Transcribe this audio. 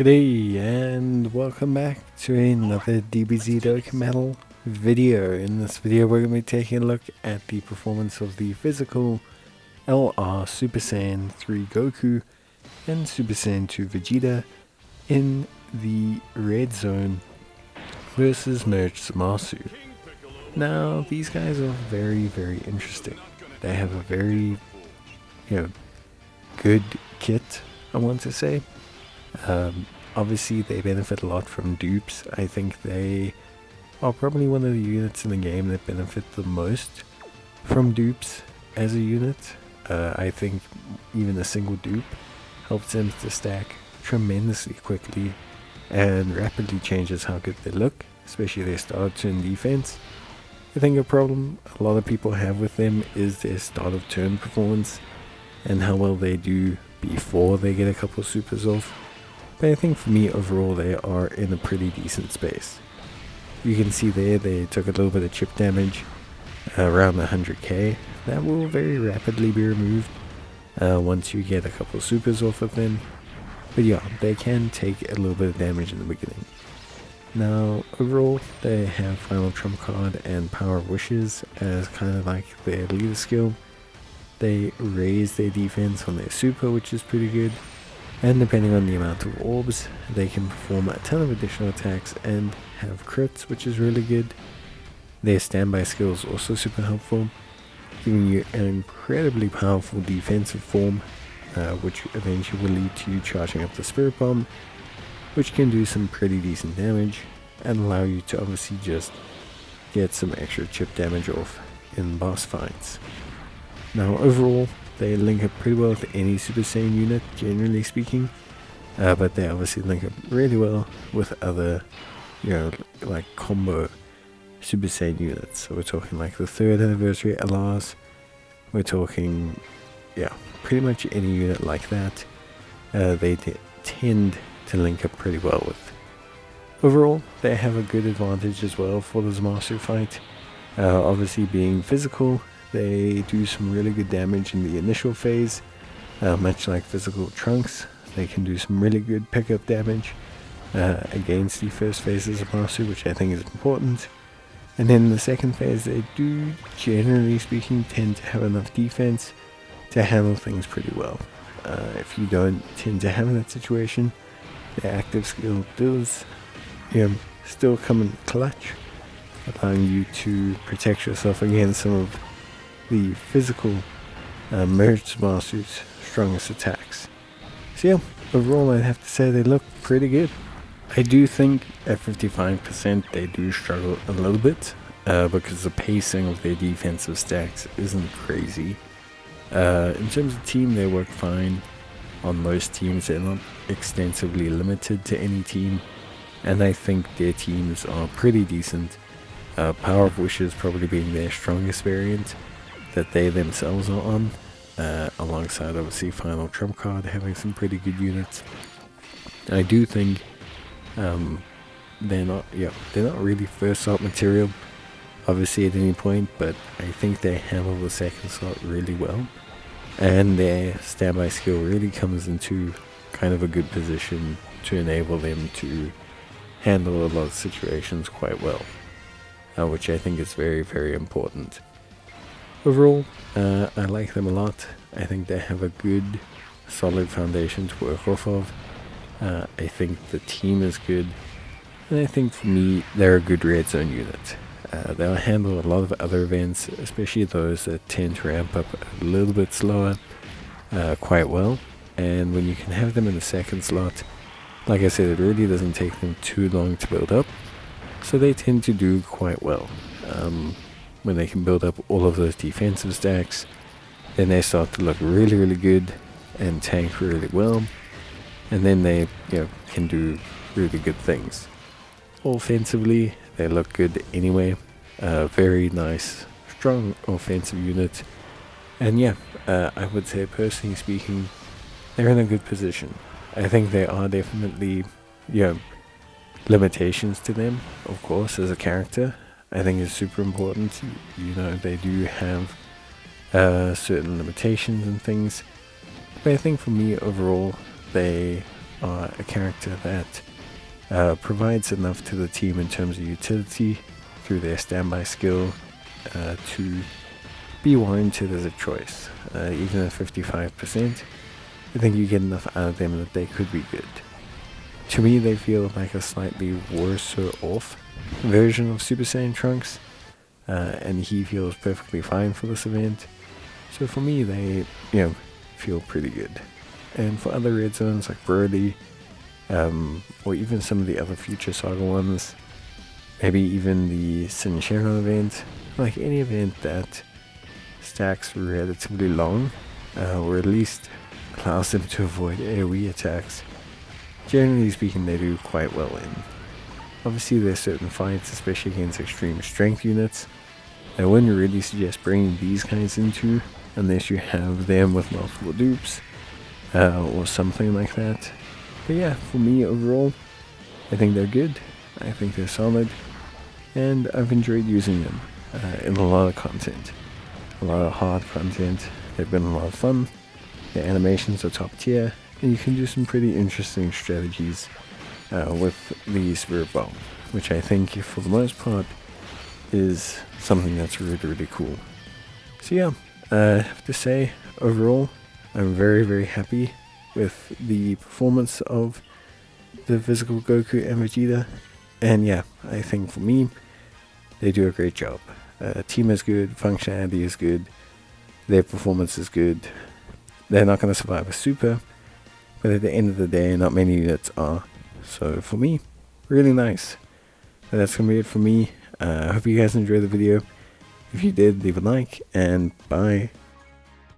G'day and welcome back to another DBZ Dokkan Metal video. In this video we're going to be taking a look at the performance of the physical LR Super Saiyan 3 Goku and Super Saiyan 2 Vegeta in the red zone versus merged Zamasu. Now these guys are very interesting. They have a very good kit, I want to say. Obviously they benefit a lot from dupes. I think they are probably one of the units in the game that benefit the most from dupes as a unit. I think even a single dupe helps them to stack tremendously quickly and rapidly changes how good they look, especially their start turn defense. I think a problem a lot of people have with them is their start of turn performance and how well they do before they get a couple supers off. But I think for me overall they are in a pretty decent space. You can see there they took a little bit of chip damage around 100k. That will very rapidly be removed once you get a couple supers off of them. But yeah, they can take a little bit of damage in the beginning. Now overall they have Final Trump Card and Power of Wishes as kind of like their leader skill. They raise their defense on their super, which is pretty good. And depending on the amount of orbs, they can perform a ton of additional attacks and have crits, which is really good. Their standby skill is also super helpful, giving you an incredibly powerful defensive form, which eventually will lead to you charging up the Spirit Bomb, which can do some pretty decent damage and allow you to obviously just get some extra chip damage off in boss fights. Now overall, they link up pretty well with any Super Saiyan unit, generally speaking, but they obviously link up really well with other, like combo Super Saiyan units. So we're talking like the 3rd anniversary LRs, we're talking, pretty much any unit like that, they tend to link up pretty well with. Overall, they have a good advantage as well for the Zamasu fight, obviously being physical. They do some really good damage in the initial phase, much like physical Trunks. They can do some really good pickup damage against the first phases of Zamasu, which I think is important. And then in the second phase, they do, generally speaking, tend to have enough defense to handle things pretty well. If you don't tend to have that situation, the active skill does still come in clutch, allowing you to protect yourself against some of the physical merged Zamasu's strongest attacks. So yeah, overall I'd have to say they look pretty good. I do think at 55% they do struggle a little bit because the pacing of their defensive stacks isn't crazy. In terms of team, they work fine on most teams. They're not extensively limited to any team, and I think their teams are pretty decent. Power of Wishes probably being their strongest variant that they themselves are on, alongside obviously Final Trump Card having some pretty good units. I do think they're not really first slot material obviously at any point, but I think they handle the second slot really well, and their standby skill really comes into kind of a good position to enable them to handle a lot of situations quite well, which I think is very important. Overall, I like them a lot. I think they have a good, solid foundation to work off of. I think the team is good, and I think for me, they're a good red zone unit. They'll handle a lot of other events, especially those that tend to ramp up a little bit slower, quite well. And when you can have them in the second slot, like I said, it really doesn't take them too long to build up, so they tend to do quite well. When they can build up all of those defensive stacks, then they start to look really good and tank really well, and then they can do really good things. Offensively, they look good anyway. Very nice, strong offensive unit, and I would say personally speaking, they're in a good position. I think there are definitely limitations to them, of course, as a character. I think it's super important. They do have certain limitations and things, but I think for me overall they are a character that provides enough to the team in terms of utility through their standby skill to be warranted as a choice. Even at 55%, I think you get enough out of them that they could be good. To me, they feel like a slightly worse off version of Super Saiyan Trunks, and he feels perfectly fine for this event. So for me, they, feel pretty good. And for other red zones like Broly, or even some of the other Future Saga ones, maybe even the Sinshiro event, like any event that stacks relatively long, or at least allows them to avoid AoE attacks, generally speaking they do quite well in. Obviously there's certain fights, especially against extreme strength units, I wouldn't really suggest bringing these guys into unless you have them with multiple dupes, or something like that. But yeah, for me overall, I think they're good, I think they're solid, and I've enjoyed using them in a lot of content. A lot of hard content. They've been a lot of fun. The animations are top tier, and you can do some pretty interesting strategies with the Spirit Bomb, which I think for the most part is something that's really, really cool. So yeah, I have to say, overall, I'm very, very happy with the performance of the physical Goku and Vegeta, and yeah, I think for me, they do a great job. Team is good, functionality is good, their performance is good. They're not going to survive a super, but at the end of the day, not many units are. So for me, really nice. But that's going to be it for me. I hope you guys enjoyed the video. If you did, leave a like, and bye.